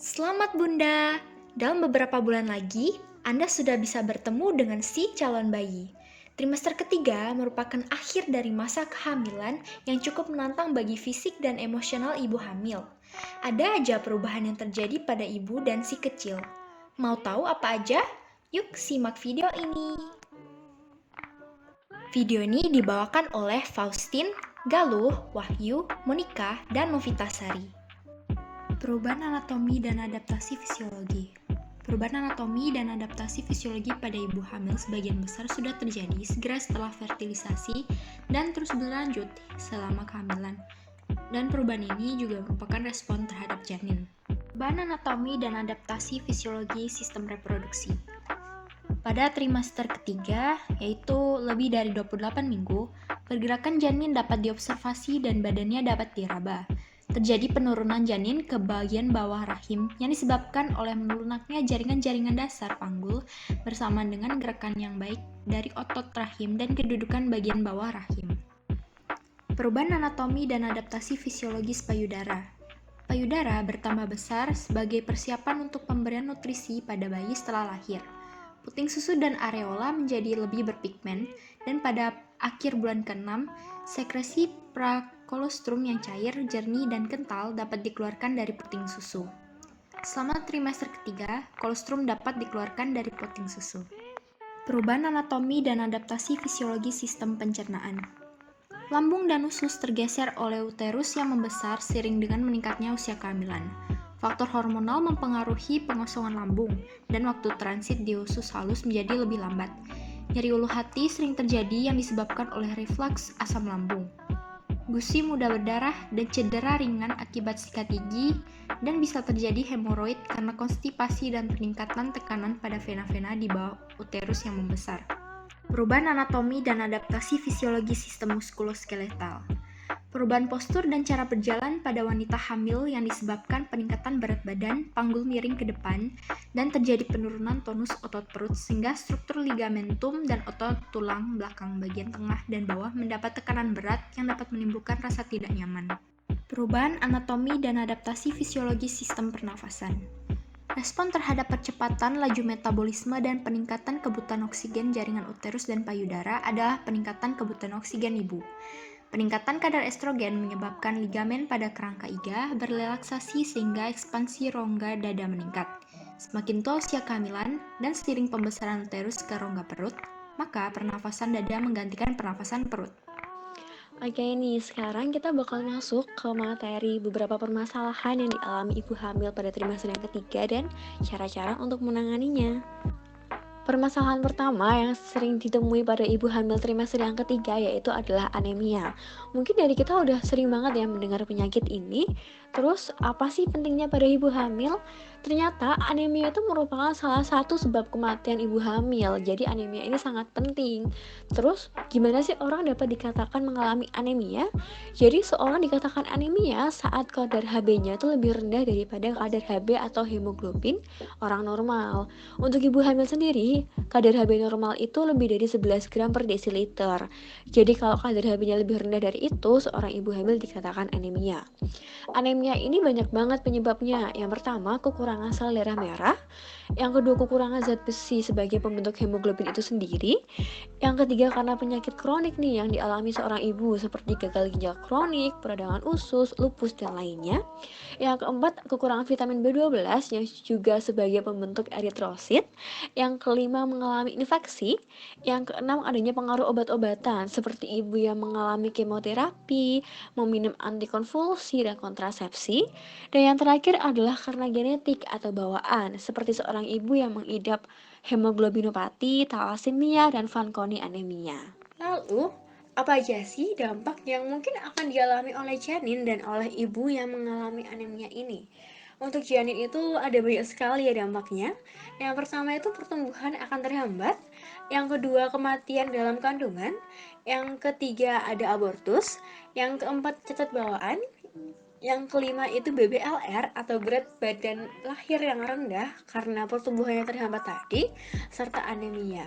Selamat Bunda, dalam beberapa bulan lagi, Anda sudah bisa bertemu dengan si calon bayi. Trimester ketiga merupakan akhir dari masa kehamilan yang cukup menantang bagi fisik dan emosional ibu hamil. Ada aja perubahan yang terjadi pada ibu dan si kecil. Mau tahu apa aja? Yuk simak video ini. Video ini dibawakan oleh Faustin, Galuh, Wahyu, Monica, dan Novitasari. Perubahan anatomi dan adaptasi fisiologi. Perubahan anatomi dan adaptasi fisiologi pada ibu hamil sebagian besar sudah terjadi segera setelah fertilisasi dan terus berlanjut selama kehamilan. Dan perubahan ini juga merupakan respon terhadap janin. Perubahan anatomi dan adaptasi fisiologi sistem reproduksi. Pada trimester ketiga, yaitu lebih dari 28 minggu, pergerakan janin dapat diobservasi dan badannya dapat diraba. Terjadi penurunan janin ke bagian bawah rahim yang disebabkan oleh melunaknya jaringan-jaringan dasar panggul bersamaan dengan gerakan yang baik dari otot rahim dan kedudukan bagian bawah rahim. Perubahan anatomi dan adaptasi fisiologis payudara. Payudara bertambah besar sebagai persiapan untuk pemberian nutrisi pada bayi setelah lahir. Puting susu dan areola menjadi lebih berpigmen, dan pada akhir bulan ke-6, sekresi prakolostrum yang cair, jernih, dan kental dapat dikeluarkan dari puting susu. Selama trimester ketiga, kolostrum dapat dikeluarkan dari puting susu. Perubahan anatomi dan adaptasi fisiologi sistem pencernaan. Lambung dan usus tergeser oleh uterus yang membesar seiring dengan meningkatnya usia kehamilan. Faktor hormonal mempengaruhi pengosongan lambung, dan waktu transit di usus halus menjadi lebih lambat. Nyeri ulu hati sering terjadi yang disebabkan oleh refleks asam lambung. Gusi mudah berdarah dan cedera ringan akibat sikat gigi, dan bisa terjadi hemoroid karena konstipasi dan peningkatan tekanan pada vena-vena di bawah uterus yang membesar. Perubahan anatomi dan adaptasi fisiologi sistem muskuloskeletal. Perubahan postur dan cara berjalan pada wanita hamil yang disebabkan peningkatan berat badan, panggul miring ke depan, dan terjadi penurunan tonus otot perut sehingga struktur ligamentum dan otot tulang belakang bagian tengah dan bawah mendapat tekanan berat yang dapat menimbulkan rasa tidak nyaman. Perubahan anatomi dan adaptasi fisiologi sistem pernafasan. Respon terhadap percepatan laju metabolisme dan peningkatan kebutuhan oksigen jaringan uterus dan payudara adalah peningkatan kebutuhan oksigen ibu. Peningkatan kadar estrogen menyebabkan ligamen pada kerangka iga berrelaksasi sehingga ekspansi rongga dada meningkat. Semakin tua usia kehamilan dan seiring pembesaran uterus ke rongga perut, maka pernafasan dada menggantikan pernafasan perut. Oke nih, sekarang kita bakal masuk ke materi beberapa permasalahan yang dialami ibu hamil pada trimester yang ketiga dan cara-cara untuk menanganinya. Permasalahan pertama yang sering ditemui pada ibu hamil trimester yang ketiga yaitu adalah anemia. Mungkin dari kita udah sering banget ya mendengar penyakit ini. Terus apa sih pentingnya pada ibu hamil? Ternyata anemia itu merupakan salah satu sebab kematian ibu hamil. Jadi anemia ini sangat penting. Terus gimana sih orang dapat dikatakan mengalami anemia? Jadi seorang dikatakan anemia saat kadar Hb-nya itu lebih rendah daripada kadar Hb atau hemoglobin orang normal. Untuk ibu hamil sendiri, kadar Hb normal itu lebih dari 11 gram per desiliter. Jadi kalau kadar Hb-nya lebih rendah dari itu, seorang ibu hamil dikatakan anemia. Anemia ini banyak banget penyebabnya. Yang pertama, kekurangan sel darah merah. Yang kedua, kekurangan zat besi sebagai pembentuk hemoglobin itu sendiri. Yang ketiga, karena penyakit kronik nih yang dialami seorang ibu seperti gagal ginjal kronik, peradangan usus, lupus, dan lainnya. Yang keempat, kekurangan vitamin B12 yang juga sebagai pembentuk eritrosit. Yang kelima, mengalami infeksi. Yang keenam, adanya pengaruh obat-obatan seperti ibu yang mengalami kemoterapi, meminum antikonvulsi dan kontrasepsi. Dan yang terakhir adalah karena genetik atau bawaan, seperti seorang ibu yang mengidap hemoglobinopati, thalassemia, dan Fanconi anemia. Lalu, apa aja sih dampak yang mungkin akan dialami oleh janin dan oleh ibu yang mengalami anemia ini? Untuk janin itu ada banyak sekali ya dampaknya. Yang pertama itu pertumbuhan akan terhambat. Yang kedua kematian dalam kandungan. Yang ketiga ada abortus. Yang keempat cacat bawaan. Yang kelima itu BBLR atau berat badan lahir yang rendah karena pertumbuhannya terhambat tadi, serta anemia.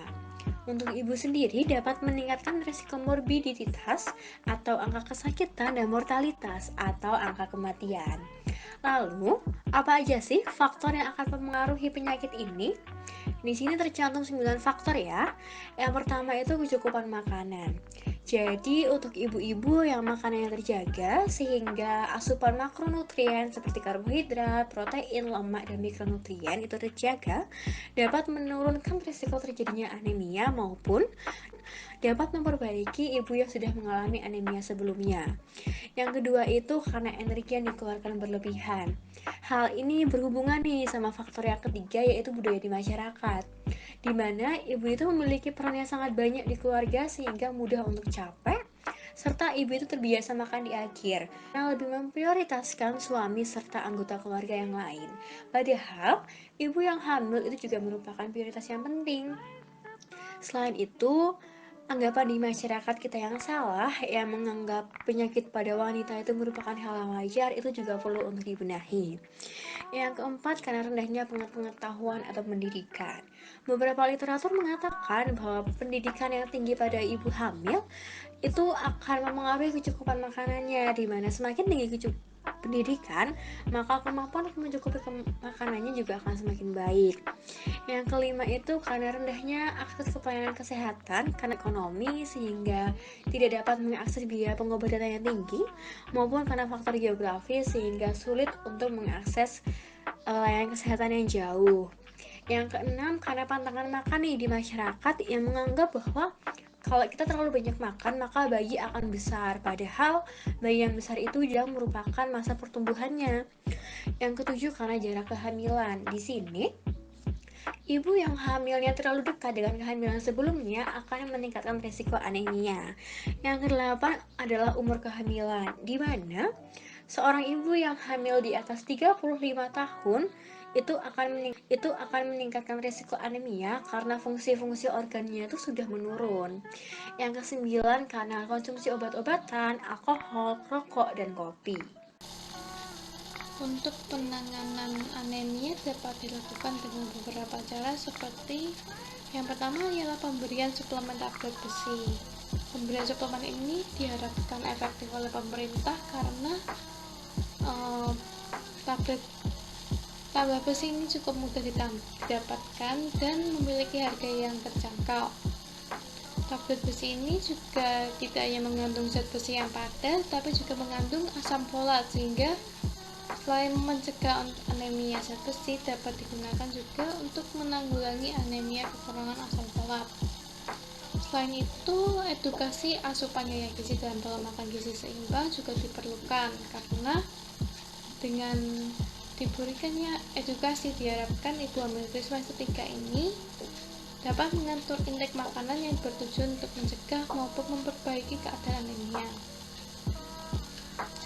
Untuk ibu sendiri dapat meningkatkan risiko morbiditas atau angka kesakitan dan mortalitas atau angka kematian. Lalu, apa aja sih faktor yang akan mempengaruhi penyakit ini? Di sini tercantum 9 faktor ya. Yang pertama itu kecukupan makanan. Jadi untuk ibu-ibu yang makanannya terjaga sehingga asupan makronutrien seperti karbohidrat, protein, lemak, dan mikronutrien itu terjaga, dapat menurunkan risiko terjadinya anemia maupun dapat memperbaiki ibu yang sudah mengalami anemia sebelumnya. Yang kedua itu karena energi yang dikeluarkan berlebihan. Hal ini berhubungan nih sama faktor yang ketiga yaitu budaya di masyarakat, di mana ibu itu memiliki peran yang sangat banyak di keluarga sehingga mudah untuk capek, serta ibu itu terbiasa makan di akhir, yang lebih memprioritaskan suami serta anggota keluarga yang lain. Padahal, ibu yang hamil itu juga merupakan prioritas yang penting. Selain itu, anggapan di masyarakat kita yang salah, yang menganggap penyakit pada wanita itu merupakan hal yang wajar, itu juga perlu untuk dibenahi. Yang keempat, karena rendahnya pengetahuan atau pendidikan. Beberapa literatur mengatakan bahwa pendidikan yang tinggi pada ibu hamil itu akan mempengaruhi kecukupan makanannya, di mana semakin tinggi pendidikan, maka kemampuan untuk mencukupi makanannya juga akan semakin baik. Yang kelima itu karena rendahnya akses ke pelayanan kesehatan karena ekonomi sehingga tidak dapat mengakses biaya pengobatan yang tinggi, maupun karena faktor geografis sehingga sulit untuk mengakses layanan kesehatan yang jauh. Yang keenam karena pantangan makan nih di masyarakat yang menganggap bahwa kalau kita terlalu banyak makan maka bayi akan besar, padahal bayi yang besar itu juga merupakan masa pertumbuhannya. Yang ketujuh karena jarak kehamilan. Di sini ibu yang hamilnya terlalu dekat dengan kehamilan sebelumnya akan meningkatkan risiko anemia. Yang kedelapan adalah umur kehamilan, di mana seorang ibu yang hamil di atas 35 tahun itu akan meningkatkan risiko anemia karena fungsi-fungsi organnya itu sudah menurun. Yang kesembilan karena konsumsi obat-obatan, alkohol, rokok, dan kopi. Untuk penanganan anemia dapat dilakukan dengan beberapa cara seperti yang pertama ialah pemberian suplemen tablet besi. Pemberian suplemen ini diharapkan efektif oleh pemerintah karena tablet besi ini cukup mudah didapatkan dan memiliki harga yang terjangkau. Tablet besi ini juga tidak hanya mengandung zat besi yang padat, tapi juga mengandung asam folat sehingga selain mencegah anemia zat besi, dapat digunakan juga untuk menanggulangi anemia kekurangan asam folat. Selain itu, edukasi asupan gizi gizi dan pola makan gizi seimbang juga diperlukan karena dengan diberikannya edukasi diharapkan ibu hamil trimester 3 ini dapat mengatur intake makanan yang bertujuan untuk mencegah maupun memperbaiki keadaan anemia.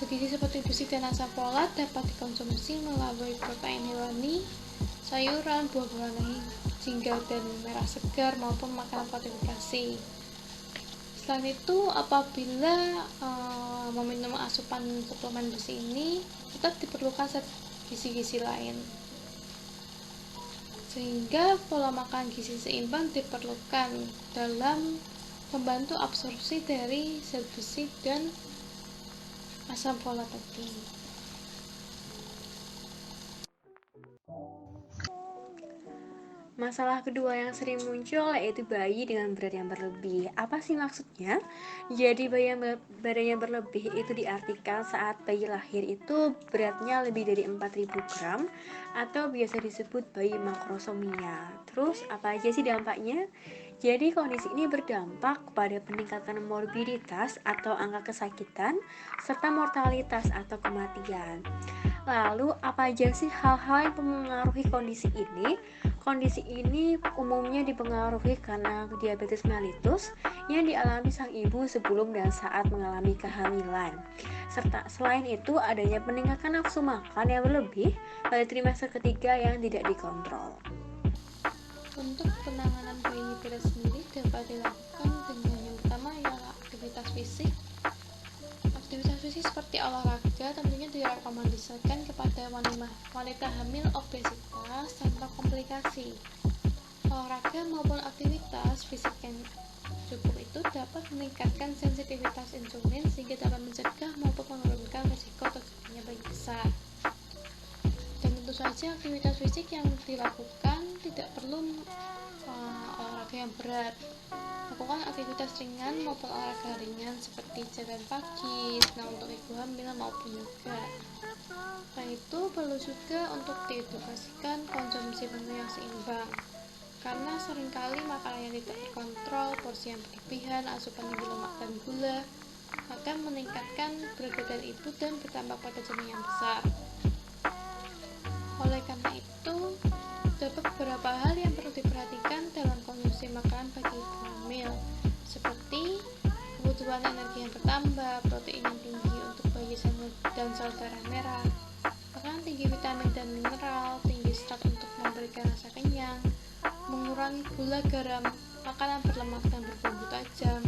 Zat gizi seperti besi dan asam folat dapat dikonsumsi melalui protein hewani, sayuran, buah-buahan hijau dan merah segar maupun makanan fortifikasi. Selain itu, apabila meminum asupan suplemen besi ini, tetap diperlukan zat gizi-gizi lain. Sehingga pola makan gizi seimbang diperlukan dalam membantu absorpsi dari zat besi dan asam folat tadi. Masalah kedua yang sering muncul yaitu bayi dengan berat yang berlebih. Apa sih maksudnya? Jadi bayi yang badannya berlebih itu diartikan saat bayi lahir itu beratnya lebih dari 4000 gram atau biasa disebut bayi makrosomia. Terus apa aja sih dampaknya? Jadi kondisi ini berdampak pada peningkatan morbiditas atau angka kesakitan serta mortalitas atau kematian. Lalu apa aja sih hal-hal yang mempengaruhi kondisi ini? Kondisi ini umumnya dipengaruhi karena diabetes mellitus yang dialami sang ibu sebelum dan saat mengalami kehamilan. Serta selain itu adanya peningkatan nafsu makan yang berlebih pada trimester ketiga yang tidak dikontrol. Untuk penanganan bayi berat sendiri dapat dilakukan dengan yang pertama ialah aktivitas fisik. Aktivitas fisik seperti olahraga tentunya direkomendasikan kepada wanita hamil obesitas tanpa komplikasi. Olahraga maupun aktivitas fisik yang cukup itu dapat meningkatkan sensitivitas insulin sehingga dapat mencegah maupun menurunkan risiko terjadinya bayi besar. Dan tentu saja aktivitas fisik yang dilakukan tidak perlu olahraga yang berat. Lakukan aktivitas ringan maupun olahraga ringan seperti jalan pagi, senam untuk ibu hamil maupun yoga. Selain itu perlu juga untuk diedukasikan konsumsi menu yang seimbang. Karena seringkali makanan yang tidak terkontrol, porsi yang berlebihan, asupan tinggi lemak dan gula akan meningkatkan berat badan ibu dan berdampak pada janin yang besar. Oleh karena itu, terdapat beberapa hal yang perlu diperhatikan dalam konsumsi makanan bagi ibu hamil, seperti kebutuhan energi yang bertambah, protein yang tinggi untuk bayi dan sel darah merah, makanan tinggi vitamin dan mineral, tinggi serat untuk memberikan rasa kenyang, mengurangi gula, garam, makanan berlemak dan berbumbu tajam,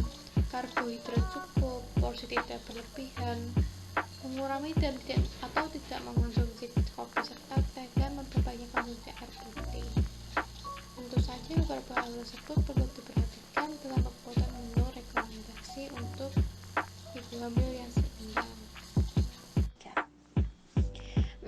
karbohidrat cukup, porsi tidak berlebihan, mengurangi dan tidak mengonsumsi kopi serta teh, dan memperbanyak konsumsi air putih. Tentu saja beberapa hal tersebut perlu diperhatikan dalam pembuatan menu rekomendasi untuk ibu hamil yang seimbang.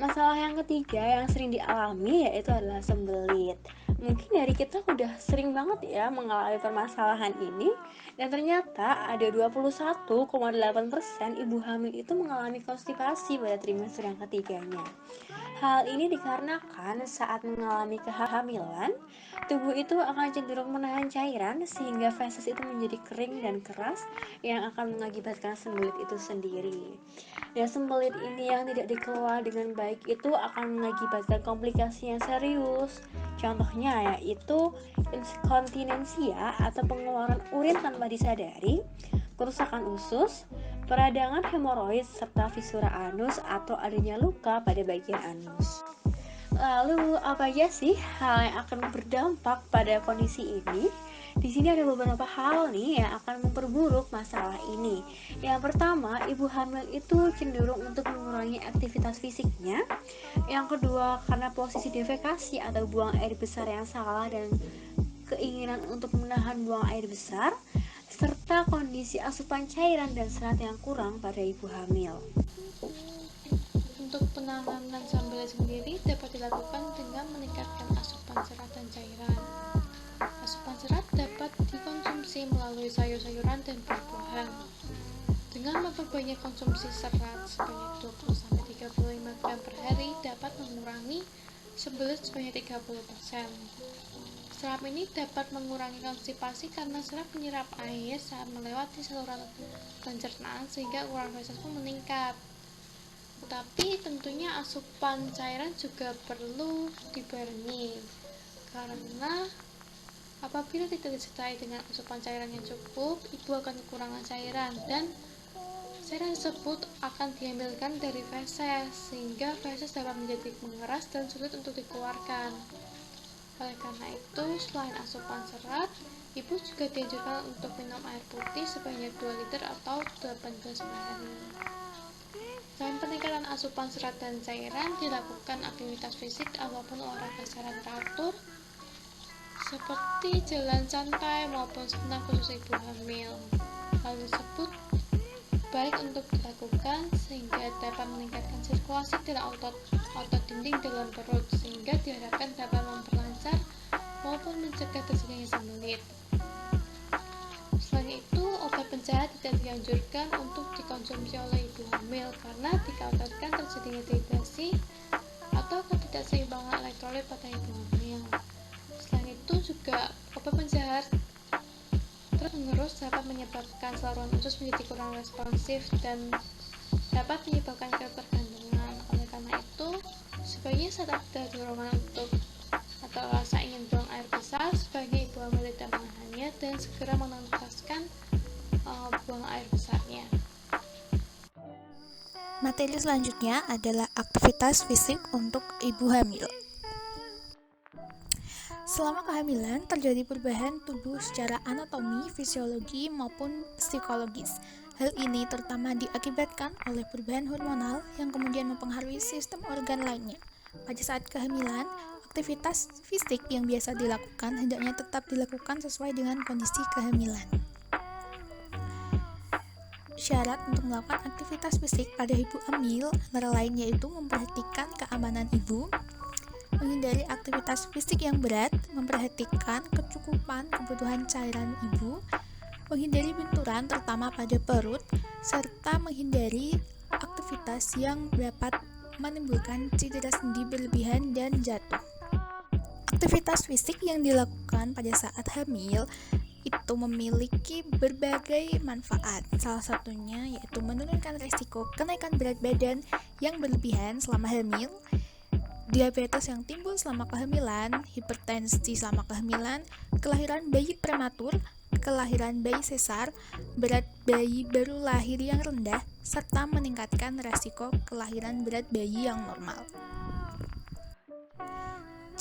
Masalah yang ketiga yang sering dialami yaitu adalah sembelit. Mungkin dari kita udah sering banget ya mengalami permasalahan ini, dan ternyata ada 21,8% ibu hamil itu mengalami konstipasi pada trimester yang ketiganya. Hal ini dikarenakan saat mengalami kehamilan, tubuh itu akan cenderung menahan cairan sehingga feses itu menjadi kering dan keras yang akan mengakibatkan sembelit itu sendiri. Dan sembelit ini yang tidak dikelola dengan baik itu akan mengakibatkan komplikasi yang serius. Contohnya yaitu inkontinensia atau pengeluaran urin tanpa disadari, kerusakan usus, peradangan hemoroid, serta fisura anus atau adanya luka pada bagian anus. Lalu apa aja sih hal yang akan berdampak pada kondisi ini? Di sini ada beberapa hal nih yang akan memperburuk masalah ini. Yang pertama, ibu hamil itu cenderung untuk mengurangi aktivitas fisiknya. Yang kedua, karena posisi defekasi atau buang air besar yang salah dan keinginan untuk menahan buang air besar, serta kondisi asupan cairan dan serat yang kurang pada ibu hamil. Untuk penanganan sembelit sendiri dapat dilakukan dengan meningkatkan asupan serat dan cairan. Asupan serat dapat dikonsumsi melalui sayur-sayuran dan buah-buahan. Dengan memperbanyak konsumsi serat sebanyak 20-35 gram per hari dapat mengurangi sembelit sebanyak 30%. Serat ini dapat mengurangi konstipasi karena serat menyerap air saat melewati saluran pencernaan sehingga ukuran feses pun meningkat. Tetapi tentunya asupan cairan juga perlu dibarengi, karena apabila tidak disertai dengan asupan cairan yang cukup, ibu akan kekurangan cairan dan cairan tersebut akan diambilkan dari feses sehingga feses dapat menjadi mengeras dan sulit untuk dikeluarkan. Oleh karena itu, selain asupan serat, ibu juga dianjurkan untuk minum air putih sebanyak 2 liter atau 8 gelas per hari. Selain peningkatan asupan serat dan cairan, dilakukan aktivitas fisik ataupun olahraga secara teratur seperti jalan santai maupun senam khusus ibu hamil. Hal tersebut baik untuk dilakukan sehingga dapat meningkatkan sirkulasi dalam otot dinding dalam perut sehingga diharapkan dapat memperlancar maupun mencegah terjadinya sembelit. Selain itu, obat pencehat tidak dianjurkan untuk dikonsumsi oleh ibu hamil karena dikhawatirkan terjadinya dehidrasi atau ketidakseimbangan elektrolit pada ibu hamil. Selain itu juga obat pencehat terus-menerus dapat menyebabkan saluran usus menjadi kurang responsif dan dapat menyebabkan ketergantungan. Oleh karena itu, sebaiknya saat ada dorongan untuk atau rasa ingin buang air besar, sebaiknya ibu hamil tidak menahannya dan segera menuntaskan buang air besarnya. Materi selanjutnya adalah aktivitas fisik untuk ibu hamil. Selama kehamilan, terjadi perubahan tubuh secara anatomi, fisiologi, maupun psikologis. Hal ini terutama diakibatkan oleh perubahan hormonal yang kemudian mempengaruhi sistem organ lainnya. Pada saat kehamilan, Aktivitas fisik yang biasa dilakukan hendaknya tetap dilakukan sesuai dengan kondisi kehamilan. Syarat untuk melakukan aktivitas fisik pada ibu hamil antara lain yaitu memperhatikan keamanan ibu, menghindari aktivitas fisik yang berat, memperhatikan kecukupan kebutuhan cairan ibu, menghindari benturan terutama pada perut, serta menghindari aktivitas yang dapat menimbulkan cedera sendi berlebihan dan jatuh. Aktivitas fisik yang dilakukan pada saat hamil itu memiliki berbagai manfaat. Salah satunya yaitu menurunkan risiko kenaikan berat badan yang berlebihan selama hamil, diabetes yang timbul selama kehamilan, hipertensi selama kehamilan, kelahiran bayi prematur, kelahiran bayi sesar, berat bayi baru lahir yang rendah, serta meningkatkan risiko kelahiran berat bayi yang normal.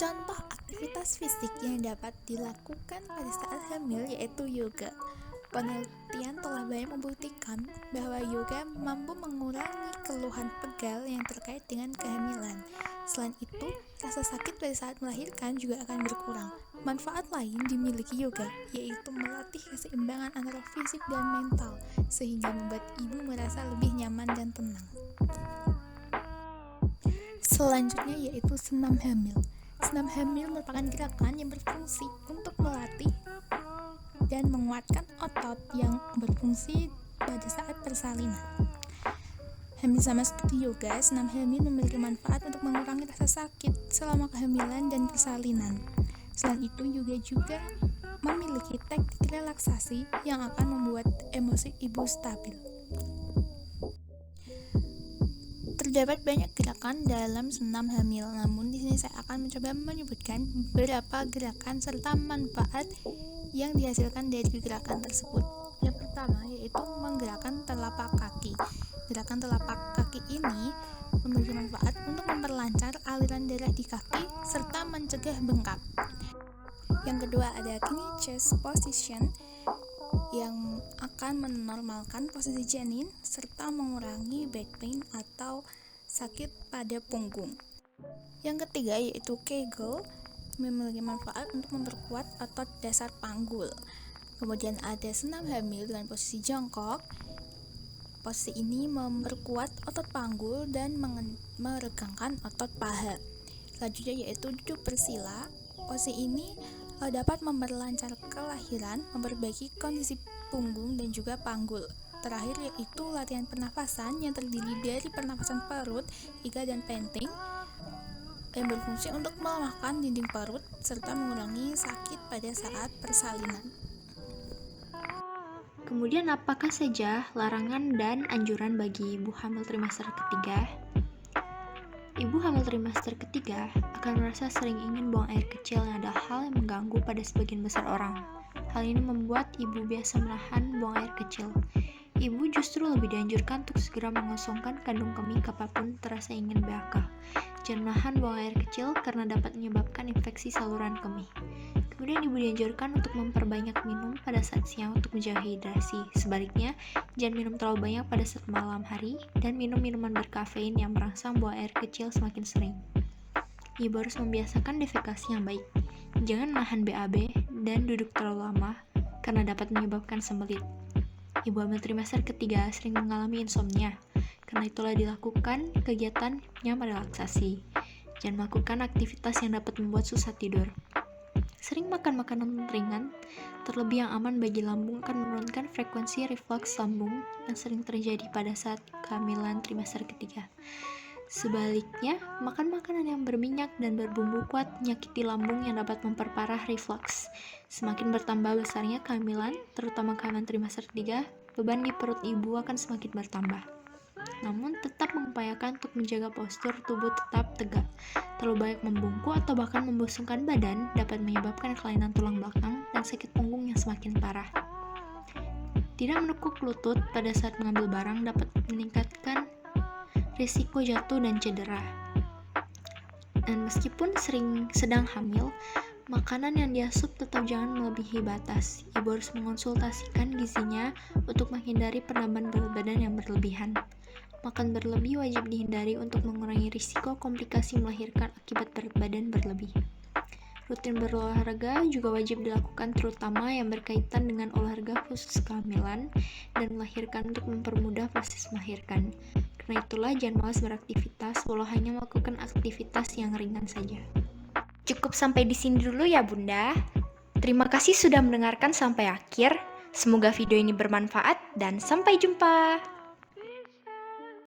Contoh aktivitas fisik yang dapat dilakukan pada saat hamil yaitu yoga. Penelitian telah banyak membuktikan bahwa yoga mampu mengurangi keluhan pegal yang terkait dengan kehamilan. Selain itu, rasa sakit pada saat melahirkan juga akan berkurang. Manfaat lain dimiliki yoga, yaitu melatih keseimbangan antara fisik dan mental, sehingga membuat ibu merasa lebih nyaman dan tenang. Selanjutnya yaitu senam hamil. Senam hamil merupakan gerakan yang berfungsi untuk melatih dan menguatkan otot yang berfungsi pada saat persalinan. Hamil sama seperti yoga, senam hamil memiliki manfaat untuk mengurangi rasa sakit selama kehamilan dan persalinan. Selain itu juga memiliki teknik relaksasi yang akan membuat emosi ibu stabil. Terdapat banyak gerakan dalam senam hamil, namun di sini saya akan mencoba menyebutkan beberapa gerakan serta manfaat yang dihasilkan dari gerakan tersebut. Yang pertama yaitu menggerakkan telapak kaki. Gerakan telapak kaki ini memiliki manfaat untuk memperlancar aliran darah di kaki serta mencegah bengkak. Yang kedua ada kneeling chest position yang akan menormalkan posisi janin serta mengurangi back pain atau sakit pada punggung. Yang ketiga yaitu Kegel, memiliki manfaat untuk memperkuat otot dasar panggul. Kemudian ada senam hamil dengan posisi jongkok. Posisi ini memperkuat otot panggul dan meregangkan otot paha. Selanjutnya yaitu duduk bersila. Posisi ini dapat memperlancar kelahiran, memperbaiki kondisi punggung dan juga panggul. Terakhir yaitu latihan pernafasan yang terdiri dari pernafasan perut, iga dan penting yang berfungsi untuk melemahkan dinding perut serta mengurangi sakit pada saat persalinan. Kemudian apakah saja larangan dan anjuran bagi ibu hamil trimester ketiga? Ibu hamil trimester ketiga akan merasa sering ingin buang air kecil yang adalah hal yang mengganggu pada sebagian besar orang. Hal ini membuat ibu biasa menahan buang air kecil. Ibu justru lebih dianjurkan untuk segera mengosongkan kandung kemih kapanpun terasa ingin BAK. Jangan menahan buang air kecil karena dapat menyebabkan infeksi saluran kemih. Kemudian ibu dianjurkan untuk memperbanyak minum pada saat siang untuk menjauhi hidrasi. Sebaliknya, jangan minum terlalu banyak pada saat malam hari dan minum minuman berkafein yang merangsang buang air kecil semakin sering. Ibu harus membiasakan defekasi yang baik. Jangan menahan BAB dan duduk terlalu lama karena dapat menyebabkan sembelit. Ibu hamil trimester ketiga sering mengalami insomnia, karena itulah dilakukan kegiatan yang merelaksasi. Jangan melakukan aktivitas yang dapat membuat susah tidur. Sering makan makanan ringan, terlebih yang aman bagi lambung akan menurunkan frekuensi refluks lambung yang sering terjadi pada saat kehamilan trimester ketiga. Sebaliknya, makan makanan yang berminyak dan berbumbu kuat menyakiti lambung yang dapat memperparah refluks. Semakin bertambah besarnya kehamilan, terutama kehamilan trimester 3, beban di perut ibu akan semakin bertambah. Namun, tetap mengupayakan untuk menjaga postur tubuh tetap tegak. Terlalu banyak membungkuk atau bahkan membusungkan badan dapat menyebabkan kelainan tulang belakang dan sakit punggung yang semakin parah. Tidak menekuk lutut pada saat mengambil barang dapat meningkatkan risiko jatuh dan cedera. Dan meskipun sedang hamil, makanan yang diasup tetap jangan melebihi batas. Ibu harus mengonsultasikan gizinya untuk menghindari penambahan berat badan yang berlebihan. Makan berlebih wajib dihindari untuk mengurangi risiko komplikasi melahirkan akibat berat badan berlebih. Rutin berolahraga juga wajib dilakukan, terutama yang berkaitan dengan olahraga khusus kehamilan dan melahirkan untuk mempermudah proses melahirkan. Karena itulah jangan malas beraktivitas, walau hanya melakukan aktivitas yang ringan saja. Cukup sampai di sini dulu ya Bunda. Terima kasih sudah mendengarkan sampai akhir. Semoga video ini bermanfaat dan sampai jumpa.